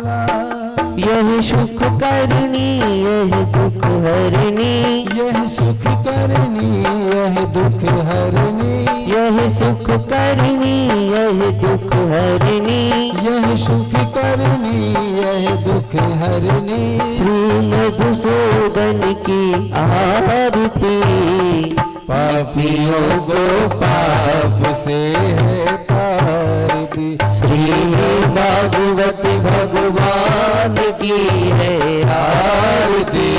वाला। यह सुख करनी यह दुख हरनी, यह सुख करनी यह दुख हरनी, यह सुख करनी यह दुख हरनी, यह सुख करनी यह दुख हरनी। श्री मधुसूदन की आरती, पापियों को पाप से है तारती। श्री भागवत भगवान की है आरती,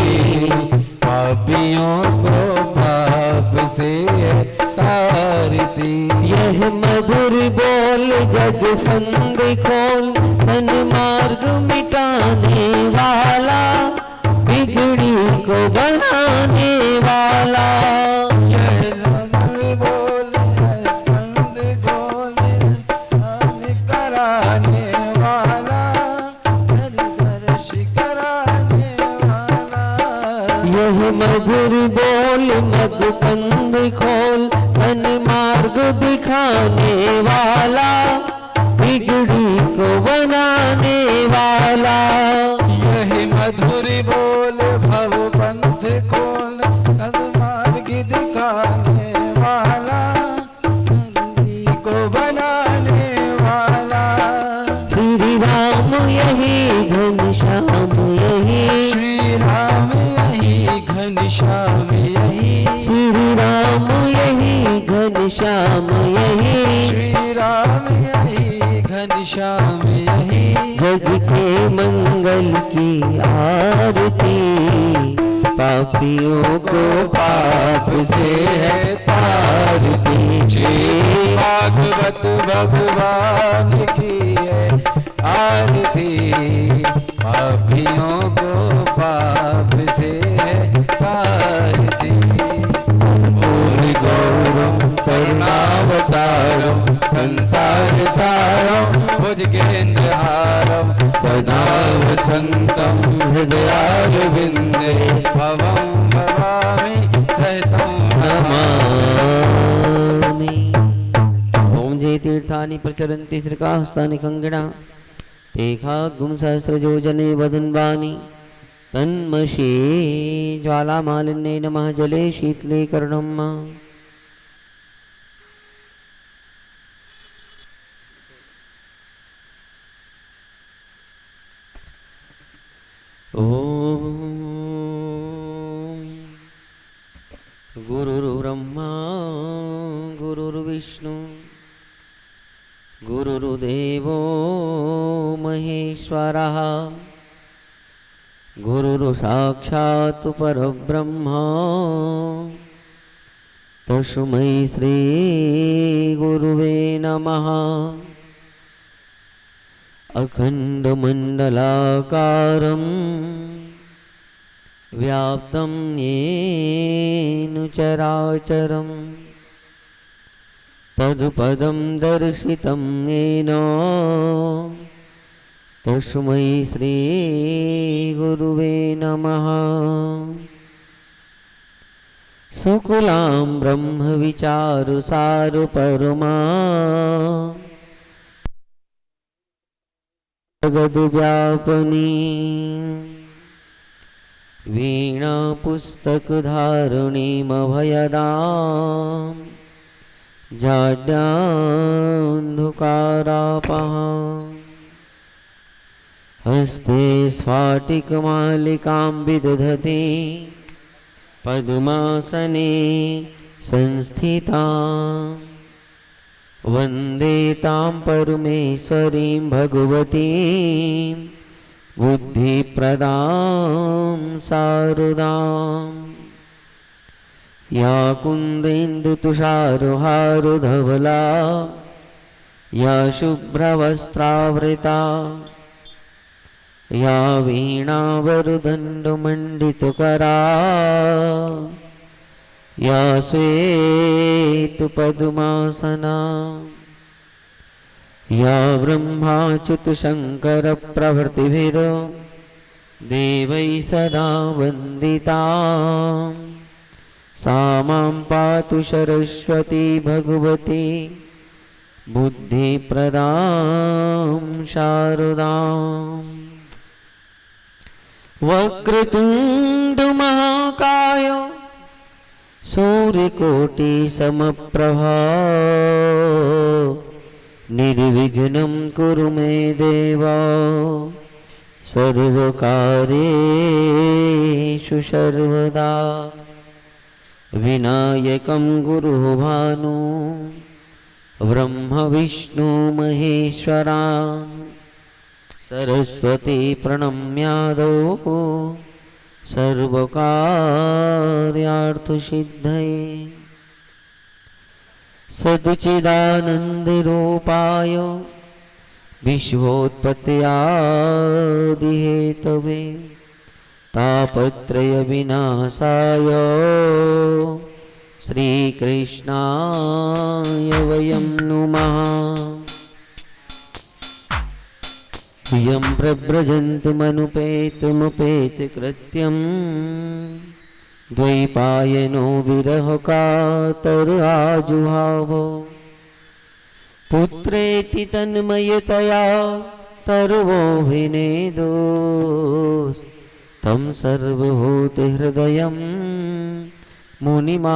पापियों को पाप से है तारती। यह मधुर बोल जग फंद खोल, सन्मार्ग मिटाने वाला, बिगड़ी को बनाने वाला। यह मधुर बोल फंद खोल, कराने वाला, दर्श कराने वाला। यह मधुर बोल मधुपंद खोल, सन्मार्ग दिखाने वाला, बिगड़ी को बनाने वाला। यह मधुर बोल भव पंथ खोल, सन्मार्ग दिखाने वाला, बिगड़ी को बनाने वाला। श्री राम यही घनश्याम यही, श्री राम यही घनश्याम यही, श्री राम यही घनश्याम यही, श्री राम यही घनश्याम यही। जग के मंगल की आरती, पापियों को पाप से है तारती। श्री भागवत भगवान की है आरती, पापियों को पाप से है तारती। और गौरव करुणावतारम, संसार सारम, भुजगेन्द्रहारम, सदा वसंतम हृदयारविंदे, भवं भवामि सहितं नमामि। ओम जय तीर्थानि प्रचरन्ति श्रीकाहस्तानि खङ्गिणा, तेखागुं सहस्रयोजने वदन्वानि, तन्मषे ज्वालामालिन्ये नमः जले शीतलीकरणं मा। ओम गुरुर्ब्रह्मा गुरुर्विष्णु गुरुर्देवो महेश्वरः, गुरुर्साक्षात् परब्रह्मा, तस्मै श्री गुरुवे नमः। अखण्डमण्डलाकारं व्याप्तं येन चराचरं, तत्पदं दर्शितं येन, तस्मै श्री गुरुवे नमः। शुक्लां ब्रह्मविचारसारपरमा, जगद्व्यापिनी, वीणा पुस्तकधारिणीमभयदां, जाड्यान्धकारापहां, हस्ते स्फाटिकमालिकां विदधती, पद्मासने संस्थितां, वन्दे तां परमेश्वरीं भगवतीं, बुद्धिप्रदां शारदां। या कुन्देन्दुतुषारहारधवला, या शुभ्रवस्त्रावृता, या वीणावरुदण्डमण्डितकरा, या श्वेतपद्मासना, या ब्रह्माच्युतशङ्करप्रभृतिभिर् देवैः सदा वन्दिता, सा मां पातु सरस्वती भगवती, बुद्धिप्रदां शारदाम्। वक्रतुंड महाकाय सूर्यकोटि समप्रभा निर्विघ्नं कुरु मे देवा सर्वकार्येषु सर्वदा। विनायकं गुरुः भानु ब्रह्म विष्णु महेश्वरा सरस्वती प्रणम्यादो सर्वकार्यार्थसिद्धये। सच्चिदानन्दरूपाय विश्वोत्पत्त्यादिहेतवे तापत्रयविनाशाय श्रीकृष्णाय वयं नुमः। यं प्रव्रजन्तमनुपेतमुपेतकृत्यं द्वैपायनो विरहकातर आजुहाव। पुत्रेति तन्मयतया तर्वोऽभिनेदोस् तं सर्वभूतहृदयं मुनिमानुतोऽस्मि।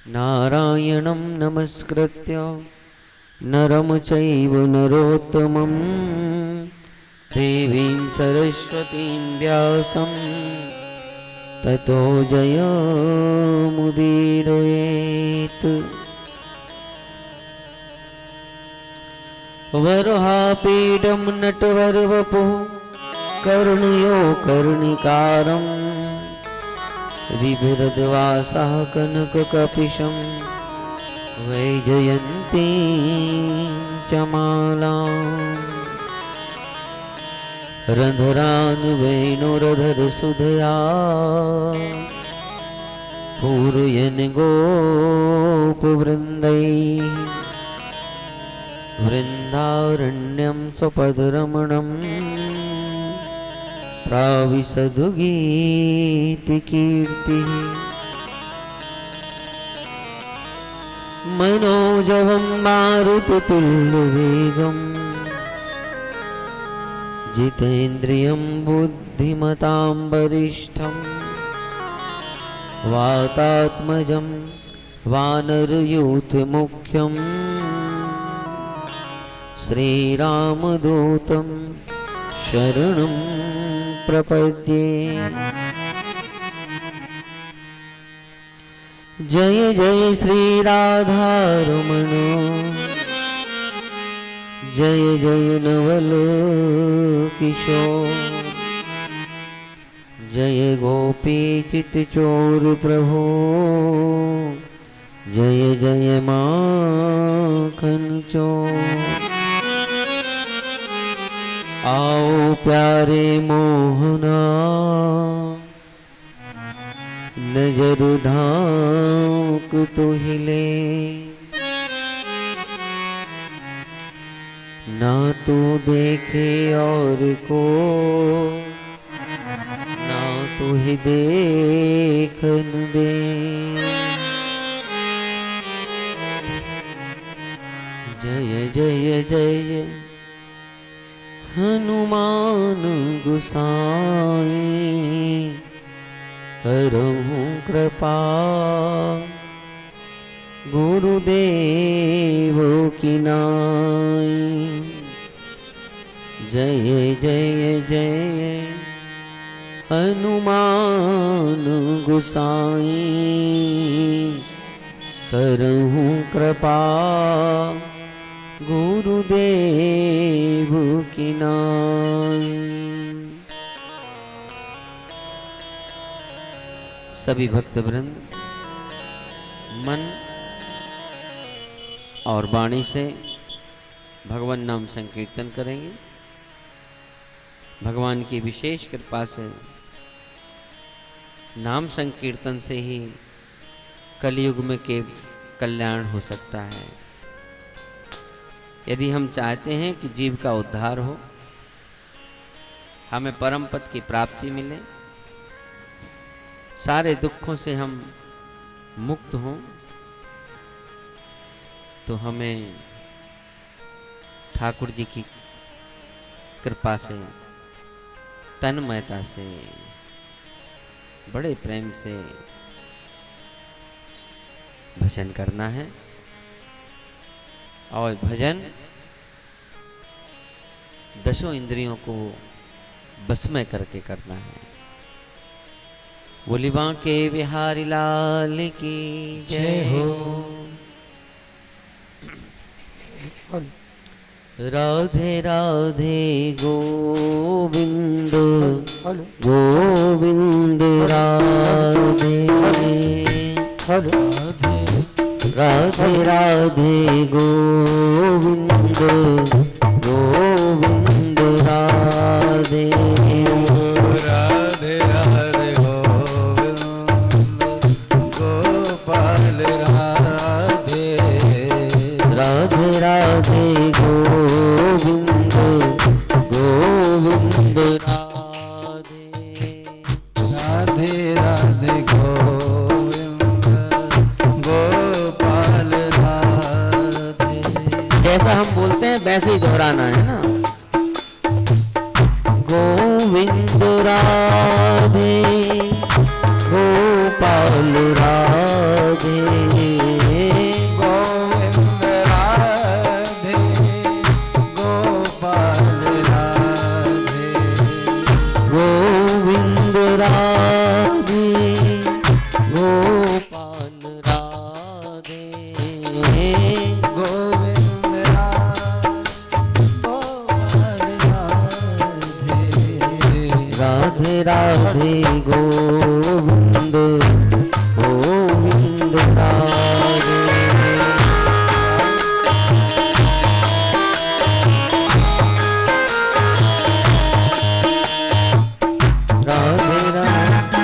नारायणं नमस्कृत्य नरं चैव नरोत्तमं देवीं सरस्वतीं व्यासं ततो जयमुदीरयेत्। वराहपीडं नटवरवपुः कर्णयो कर्णिकारं बिभ्रद्वासः कनककपिशं वैजयन्तीं च मालाम्। रन्ध्रान् वेणुरधरसुधया पूरयन् गोपवृन्दैः वृन्दारण्यं स्वपदरमणं प्राविशद्गीतिकीर्तिः। मनोजवं मारुततुल्यवेगम् जितेन्द्रियं बुद्धिमतां वरिष्ठं वातात्मजं वानरयूथमुख्यं श्रीरामदूतं शरणं प्रपद्ये। जय जय श्रीराधारमण जय जय नवल किशोर जय गोपी चितचोर प्रभो जय जय माखन चोर। आओ प्यारे मोहना नजर ढांक तो हिले ना तू देखे और को ना तू ही देखन दे। जय जय जय हनुमान गुसाई करहूँ कृपा गुरुदेव की नाई। जय जय जय हनुमान गुसाई करहूँ कृपा गुरुदेव की नाई। सभी भक्तवृंद मन और वाणी से भगवान नाम संकीर्तन करेंगे। भगवान की विशेष कृपा से नाम संकीर्तन से ही कलयुग में के कल्याण हो सकता है। यदि हम चाहते हैं कि जीव का उद्धार हो, हमें परम पद की प्राप्ति मिले, सारे दुखों से हम मुक्त हों, तो हमें ठाकुर जी की कृपा से, तन्मयता से, बड़े प्रेम से भजन करना है। और भजन दसों इंद्रियों को बस में करके करना है। बोली बांके बिहारी लाल की जय हो। राधे राधे गोविंद गोविंद राधे राधे राधे गोविंद गोविंद राधे राधे राधे गोविंद गोपाल राधे राधे राधे गोविंद गोविंद राधे राधे राधे गोविंद गोपाल राधे। जैसा हम बोलते हैं वैसे ही दोहराना है ना। गोविंद राधे गोपाल राधे गोविंद राधे गोपाल राधे गोविंद राधे गोपाल राधे गोविंद राधे राधे गोविंद गोविंद राधे राधे राधे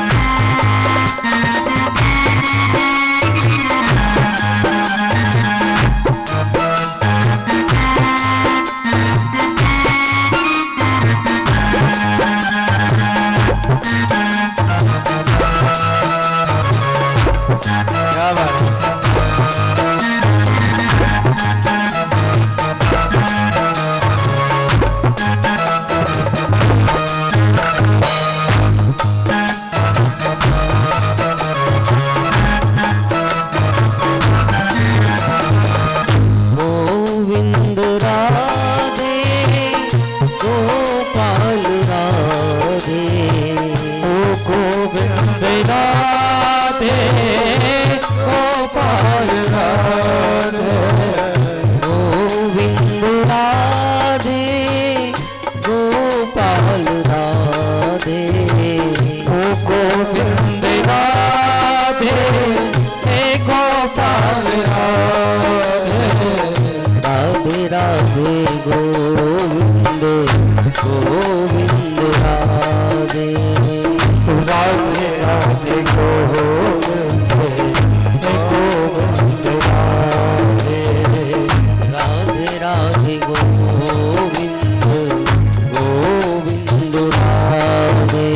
क्या बात है। गोविंद राधे गोपाल राधे गोविंद राधे गोपाल राधे गोविंद राधे गोपाल राधे गोविंद राधे गोपाल राधे राधे राधे गोविंद गोविंद राधे राधे राधे गोविंद गोविंद राधे राधे राधे गोविंद गोविंद राधे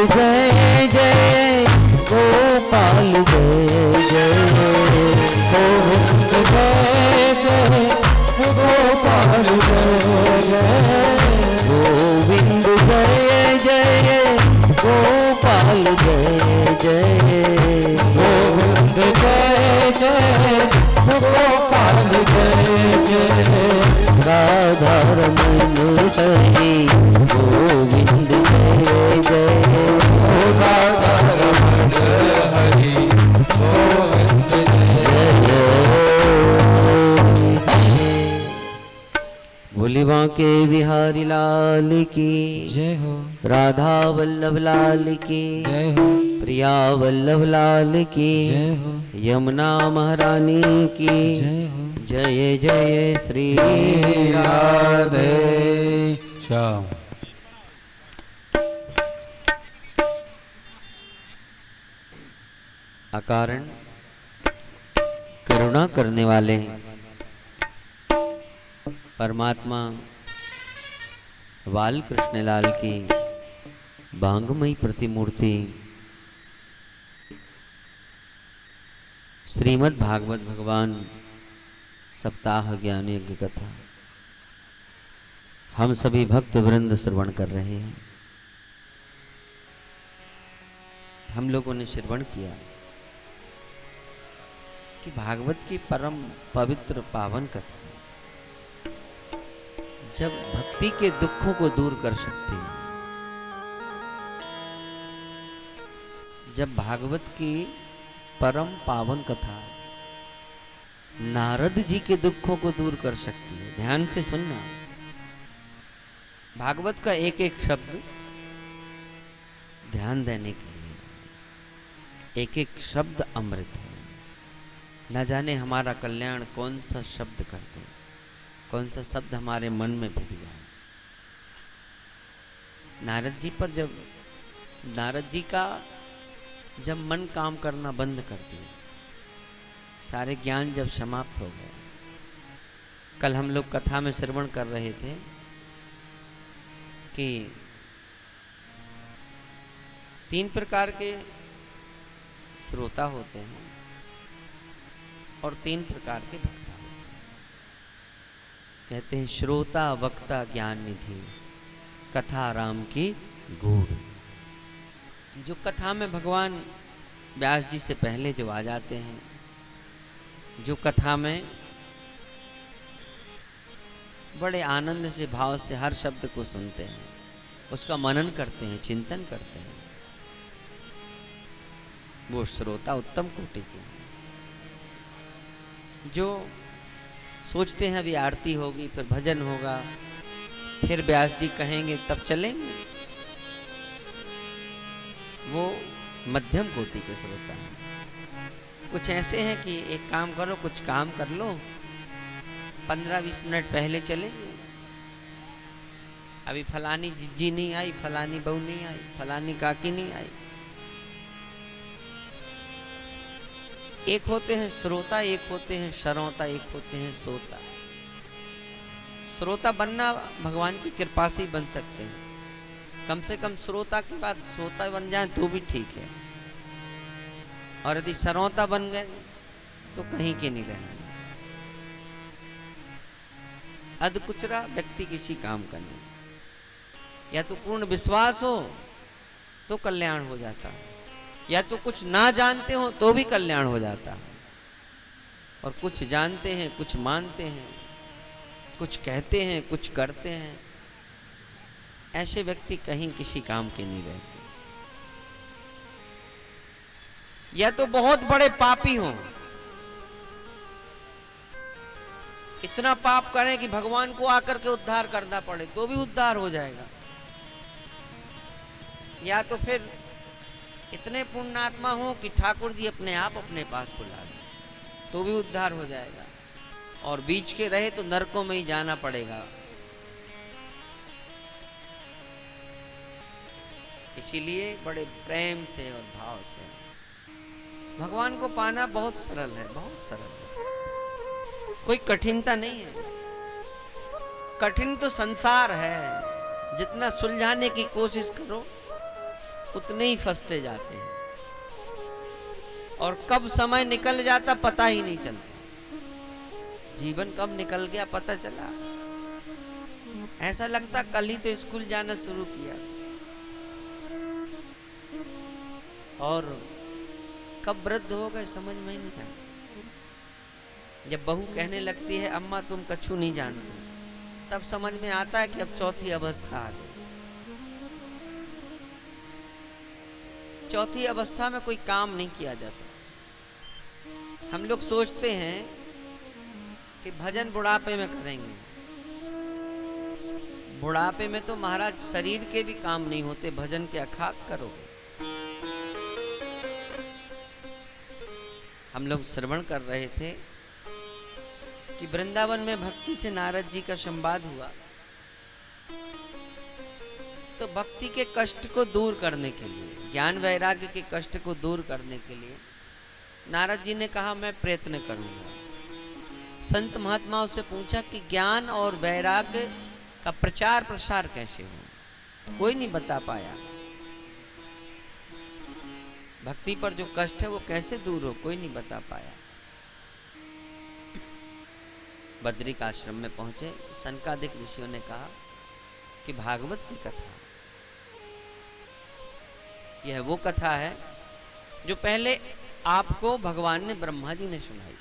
जय जय गोपाल जय जय गोविंद जय जय गोपाल जय जय गोविंद जय जय गोपाल जय जय गोविंद जय जय गोपाल जय जय राधा रमन हरि गोविंद जय जय राधा रमण हरि गोविंद बोली बांके बिहारी लाल की जय हो राधा वल्लभ लाल की जय हो प्रिया वल्लभ लाल की जय हो यमुना महारानी की जय हो जय जय श्री राधे श्याम। अकारण करुणा करने वाले परमात्मा बाल कृष्णलाल की भांगमयी प्रतिमूर्ति श्रीमद् भागवत भगवान सप्ताह ज्ञान यज्ञ कथा हम सभी भक्त वृंद श्रवण कर रहे हैं। हम लोगों ने श्रवण किया कि भागवत की परम पवित्र पावन कथा जब भक्ति के दुखों को दूर कर सकती है, जब भागवत की परम पावन कथा नारद जी के दुखों को दूर कर सकती है। ध्यान से सुनना, भागवत का एक एक शब्द ध्यान देने के लिए, एक एक शब्द अमृत है। न जाने हमारा कल्याण कौन सा शब्द कर दे, कौन सा शब्द हमारे मन में भिड़ जाए। नारद जी पर जब नारद जी का जब मन काम करना बंद कर दिया, सारे ज्ञान जब समाप्त हो गए। कल हम लोग कथा में श्रवण कर रहे थे कि 3 प्रकार के श्रोता होते हैं और 3 प्रकार के भक्ता होते हैं। कहते हैं श्रोता वक्ता ज्ञान निधि कथा राम की गूढ़। जो कथा में भगवान व्यास जी से पहले जो आ जाते हैं, जो कथा में बड़े आनंद से भाव से हर शब्द को सुनते हैं, उसका मनन करते हैं, चिंतन करते हैं, वो श्रोता उत्तम कोटि के हैं। जो सोचते हैं अभी आरती होगी, फिर भजन होगा, फिर व्यास जी कहेंगे तब चलेंगे, वो मध्यम कोटि के श्रोता हैं। कुछ ऐसे हैं कि एक काम करो, कुछ काम कर लो, 15-20 मिनट पहले चलेंगे। अभी फलानी जी नहीं आई, फलानी बहू नहीं आई, फलानी काकी नहीं आई। एक होते हैं श्रोता, एक होते हैं श्रोता, एक होते हैं सोता। श्रोता बनना भगवान की कृपा से ही बन सकते हैं। कम से कम श्रोता के बाद श्रोता बन जाए तो भी ठीक है, और यदि श्रोता बन गए तो कहीं के नहीं रहेंगे। अधकुचरा व्यक्ति किसी काम का नहीं, या तो पूर्ण विश्वास हो तो कल्याण हो जाता है, या तो कुछ ना जानते हो तो भी कल्याण हो जाता है, और कुछ जानते हैं, कुछ मानते हैं, कुछ कहते हैं, कुछ करते हैं, ऐसे व्यक्ति कहीं किसी काम के नहीं रहते। या तो बहुत बड़े पापी हों, इतना पाप करें कि भगवान को आकर के उद्धार करना पड़े तो भी उद्धार हो जाएगा। या तो फिर इतने पुण्यात्मा हो कि ठाकुर जी अपने आप अपने पास बुला दें तो भी उद्धार हो जाएगा, और बीच के रहे तो नरकों में ही जाना पड़ेगा। इसीलिए बड़े प्रेम से और भाव से भगवान को पाना बहुत सरल है, बहुत सरल है, कोई कठिनता नहीं है। कठिन तो संसार है, जितना सुलझाने की कोशिश करो उतने ही फंसते जाते हैं और कब समय निकल जाता पता ही नहीं चलता। जीवन कब निकल गया पता चला, ऐसा लगता कल ही तो स्कूल जाना शुरू किया। और कब वृद्ध हो गए समझ में नहीं आता। जब बहू कहने लगती है अम्मा तुम कछु नहीं जानते, तब समझ में आता है कि अब चौथी अवस्था आ गई। चौथी अवस्था में कोई काम नहीं किया जा सकता। हम लोग सोचते हैं कि भजन बुढ़ापे में करेंगे। बुढ़ापे में तो महाराज शरीर के भी काम नहीं होते, भजन के अखाक करोगे। हम लोग श्रवण कर रहे थे कि वृंदावन में भक्ति से नारद जी का संवाद हुआ। तो भक्ति के कष्ट को दूर करने के लिए, ज्ञान वैराग्य के कष्ट को दूर करने के लिए नारद जी ने कहा मैं प्रयत्न करूंगा। संत महात्माओं से पूछा कि ज्ञान और वैराग्य का प्रचार प्रसार कैसे हो, कोई नहीं बता पाया। भक्ति पर जो कष्ट है वो कैसे दूर हो, कोई नहीं बता पाया। बद्रिक आश्रम में पहुंचे, सनकादिक ऋषियों ने कहा कि भागवत की कथा, यह वो कथा है जो पहले आपको भगवान ने ब्रह्मा जी ने सुनाई।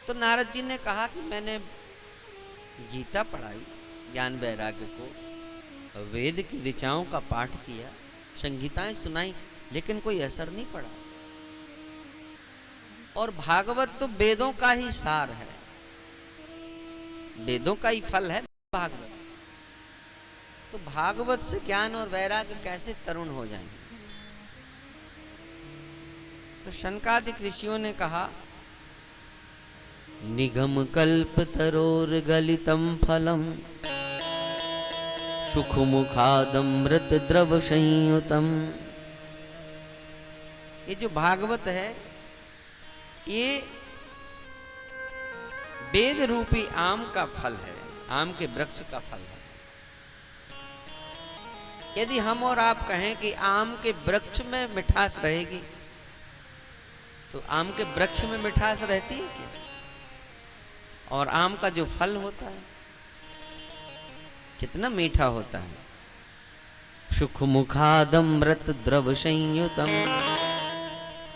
तो नारद जी ने कहा कि मैंने गीता पढ़ाई, ज्ञान वैराग्य को, वेद की ऋचाओं का पाठ किया, संगीताएं सुनाई, लेकिन कोई असर नहीं पड़ा। और भागवत तो वेदों का ही सार है, वेदों का ही फल है भागवत। तो भागवत से ज्ञान और वैराग्य कैसे तरुण हो जाएंगे। तो शनकादिक ऋषियों ने कहा निगम कल्प तरोर गलितम फलम सुख मुखादमृत द्रव संयुतम। ये जो भागवत है ये वेद रूपी आम का फल है, आम के वृक्ष का फल है। यदि हम और आप कहें कि आम के वृक्ष में मिठास रहेगी, तो आम के वृक्ष में मिठास रहती है क्या? और आम का जो फल होता है कितना मीठा होता है। सुख मुखादमृत द्रव संयुतम।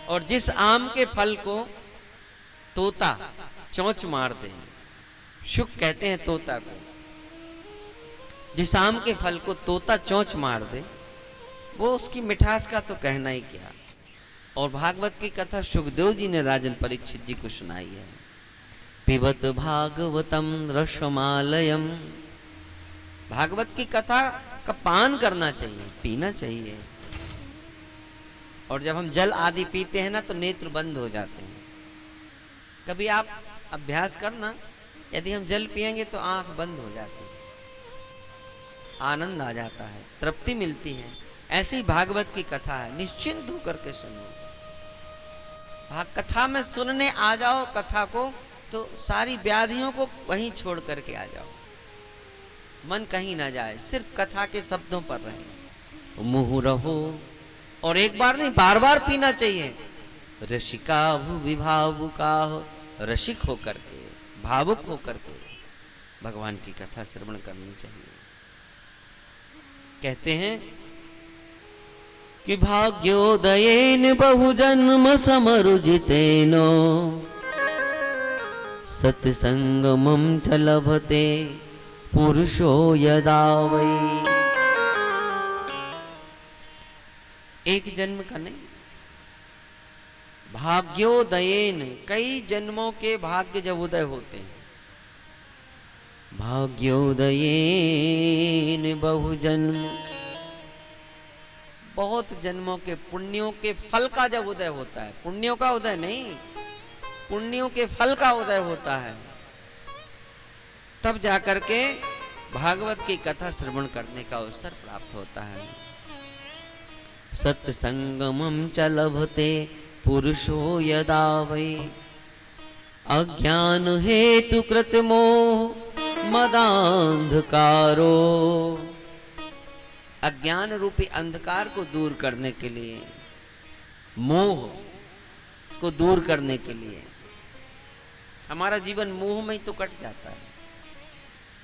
और जिस आम के फल को तोता चोंच मार दे, शुक कहते हैं तोता को, जिस आम के फल को तोता चोंच मार दे, वो उसकी मिठास का तो कहना ही क्या। और भागवत की कथा सुखदेव जी ने राजन परीक्षित जी को सुनाई है। पिबत भागवतम रसमालयम। भागवत की कथा का पान करना चाहिए, पीना चाहिए। और जब हम जल आदि पीते हैं ना तो नेत्र बंद हो जाते हैं। कभी आप अभ्यास करना, यदि हम जल पिएंगे तो आंख बंद हो जाती है, आनंद आ जाता है, तृप्ति मिलती है। ऐसी ही भागवत की कथा है, निश्चिंत होकर के सुनो। कथा में सुनने आ जाओ कथा को, तो सारी व्याधियों को वहीं छोड़ करके आ जाओ, मन कहीं ना जाए, सिर्फ कथा के शब्दों पर रहे। मुँह रहो, और एक बार नहीं बार बार पीना चाहिए। रसिका विभावुका, रसिक होकर के, भावुक होकर के भगवान की कथा श्रवण करनी चाहिए। कहते हैं कि भाग्योदयेन बहुजन्म समरुजितेनो सत्संगमं च लभते पुरुषो यदा वै। एक जन्म का नहीं, भाग्योदयेन, कई जन्मों के भाग्य जब उदय होते हैं। भाग्योदयेन बहुजन्म, बहुत जन्मों के पुण्यों के फल का जब उदय होता है, पुण्यों का उदय नहीं, पुण्यों के फल का उदय होता है, तब जाकर के भागवत की कथा श्रवण करने का अवसर प्राप्त होता है। सत्संगमं च लभते पुरुषो यदा वै। अज्ञान हेतु कृत मोह मदांधकारो। अज्ञान रूपी अंधकार को दूर करने के लिए, मोह को दूर करने के लिए, हमारा जीवन मोह में ही तो कट जाता है।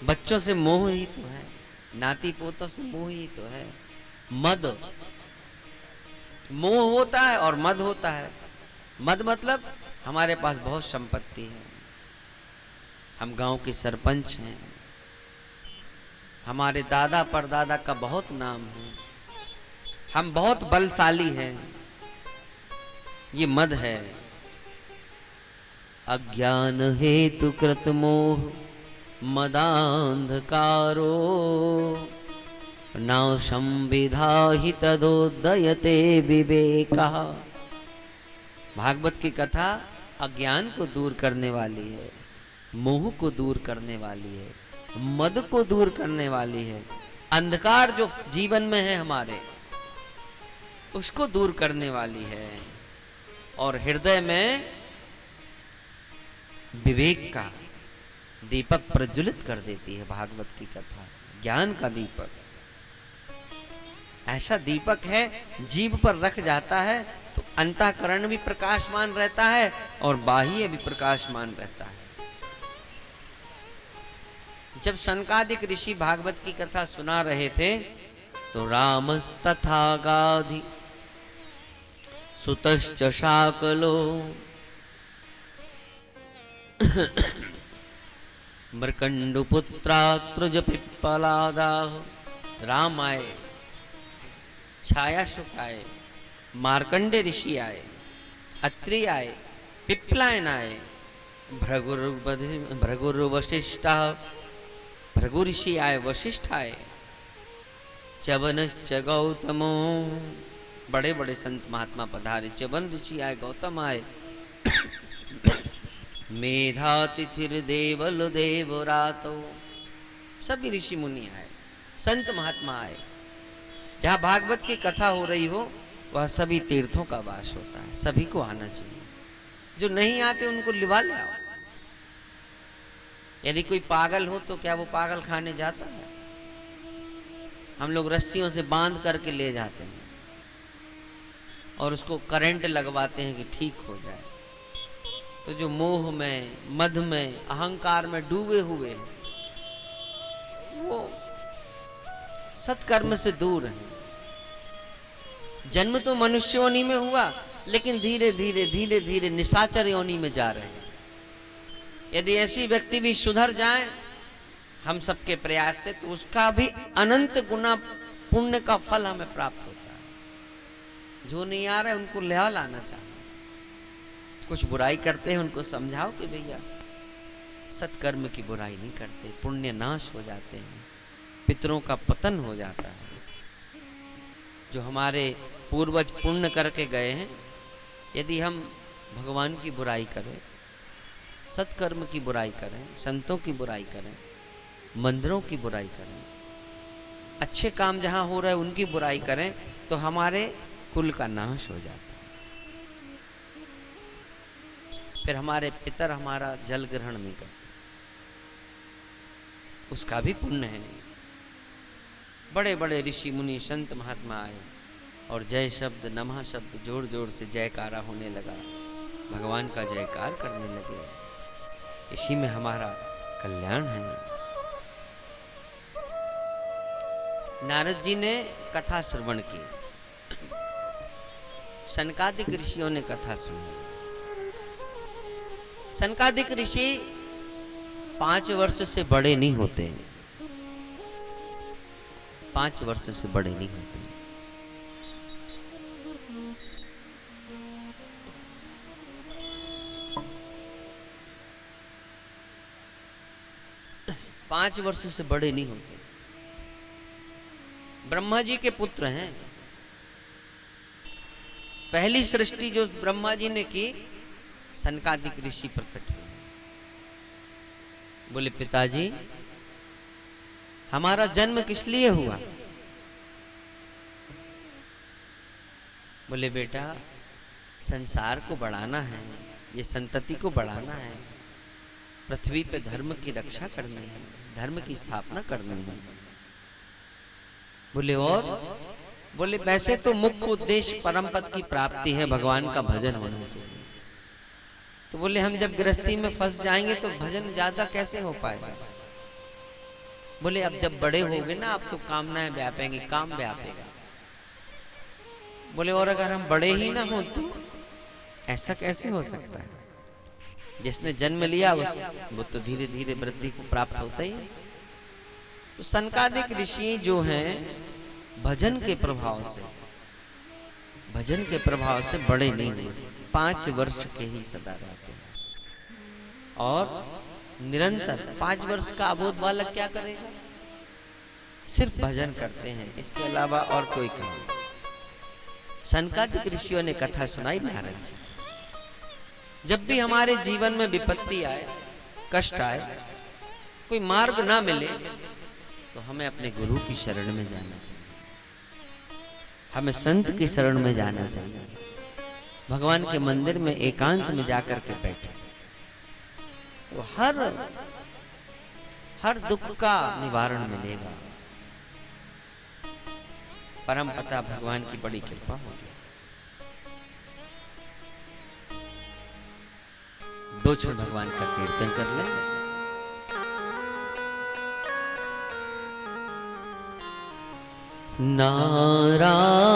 बच्चों से मोह ही तो है, नाती पोतों से मोह ही तो है। मद, मोह होता है और मद होता है। मद मतलब हमारे पास बहुत संपत्ति है, हम गांव के सरपंच हैं, हमारे दादा परदादा का बहुत नाम है, हम बहुत बलशाली हैं, ये मद है। अज्ञान हेतु कृत मोह मदांधकारो, नाशं विधाहि तदोदयते विवेका। भागवत की कथा अज्ञान को दूर करने वाली है, मोह को दूर करने वाली है, मद को दूर करने वाली है। अंधकार जो जीवन में है हमारे, उसको दूर करने वाली है, और हृदय में विवेक का दीपक प्रज्वलित कर देती है। भागवत की कथा ज्ञान का दीपक, ऐसा दीपक है जीभ पर रख जाता है तो अंतःकरण भी प्रकाशमान रहता है और बाह्य भी प्रकाशमान रहता है। जब सनकादिक ऋषि भागवत की कथा सुना रहे थे तो रामस्तथा गाधि सुतश्च शाकलो मृकंडुपुत्रात्रुज पिप्पलादाह। राम आए, छायासुख आए, मार्कंडे ऋषि आए, अत्रि आए, पिप्पलायन आए, भृगुर वशिष्ठ, भृगु ऋषि आए, वशिष्ठ आए, च्यवनश्च गौतमो, बड़े बड़े संत महात्मा पधारे। च्यवन ऋषि आए, गौतम आए, मेधातिथिर देवल देवरातो, सभी ऋषि मुनि आए, संत महात्मा आए। जहाँ भागवत की कथा हो रही हो वह सभी तीर्थों का वास होता है, सभी को आना चाहिए। जो नहीं आते उनको लिवा ले आओ। यदि कोई पागल हो तो क्या वो पागल खाने जाता है? हम लोग रस्सियों से बांध करके ले जाते हैं और उसको करंट लगवाते हैं कि ठीक हो जाए। तो जो मोह में, मद में, अहंकार में डूबे हुए हैं वो सत्कर्म से दूर हैं। जन्म तो मनुष्य योनि में हुआ, लेकिन धीरे धीरे धीरे धीरे निशाचर योनि में जा रहे हैं। यदि ऐसी व्यक्ति भी सुधर जाए हम सबके प्रयास से, तो उसका भी अनंत गुना पुण्य का फल हमें प्राप्त होता है। जो नहीं आ रहे उनको ले लाना चाहिए। कुछ बुराई करते हैं उनको समझाओ कि भैया सत्कर्म की बुराई नहीं करते, पुण्य नाश हो जाते हैं, पितरों का पतन हो जाता है। जो हमारे पूर्वज पुण्य करके गए हैं, यदि हम भगवान की बुराई करें, सत्कर्म की बुराई करें, संतों की बुराई करें, मंदिरों की बुराई करें, अच्छे काम जहां हो रहे हैं उनकी बुराई करें, तो हमारे कुल का नाश हो जाता है। फिर हमारे पितर हमारा जल ग्रहण नहीं करते, उसका भी पुण्य है। बड़े बड़े ऋषि मुनि संत महात्मा आए और जय शब्द, नमः शब्द जोर जोर से जयकारा होने लगा, भगवान का जयकार करने लगे। इसी में हमारा कल्याण है। नारद जी ने कथा श्रवण की, सनकादिक ऋषियों ने कथा सुनी। सनकादिक ऋषि 5 वर्ष से बड़े नहीं होते, 5 वर्ष से बड़े नहीं होते। पांच वर्ष से बड़े नहीं होते। ब्रह्मा जी के पुत्र हैं। पहली सृष्टि जो ब्रह्मा जी ने की, सनकादिक ऋषि प्रकट हुए। बोले पिताजी हमारा जन्म किस लिए हुआ? बोले बेटा संसार को बढ़ाना है, ये संतति को बढ़ाना है। पृथ्वी पे धर्म की रक्षा करनी है, धर्म की स्थापना करनी है। बोले और? बोले वैसे तो मुख्य उद्देश्य परम पद की प्राप्ति है, भगवान का भजन होना चाहिए। तो बोले हम जब गृहस्थी में फंस जाएंगे तो भजन ज्यादा कैसे हो पाएगा? बोले अब जब बड़े होगे ना, अब तो कामनाएं व्यापेंगी, काम व्यापेगा। बोले और अगर हम बड़े ही ना हो तो ऐसा कैसे हो सकता है? जिसने जन्म लिया वो तो धीरे धीरे वृद्धि को प्राप्त होता ही है। तो सनकादिक ऋषि जो हैं भजन के प्रभाव से बड़े नहीं हुए, 5 वर्ष के ही सदा रहते हैं। और निरंतर 5 वर्ष का अबोध बालक क्या करेगा? सिर्फ भजन करते हैं, इसके अलावा और कोई काम नहीं। सनकादिक ऋषियों ने कथा सुनाई नारद जी, जब भी हमारे जीवन में विपत्ति आए, कष्ट आए, कोई मार्ग ना मिले, तो हमें अपने गुरु की शरण में जाना चाहिए, हमें संत की शरण में जाना चाहिए। भगवान के मंदिर में एकांत में जाकर के बैठे तो हर दुख का निवारण मिलेगा। परम पिता भगवान की बड़ी कृपा होगी। 2 क्षण भगवान का कीर्तन कर ले। नारायण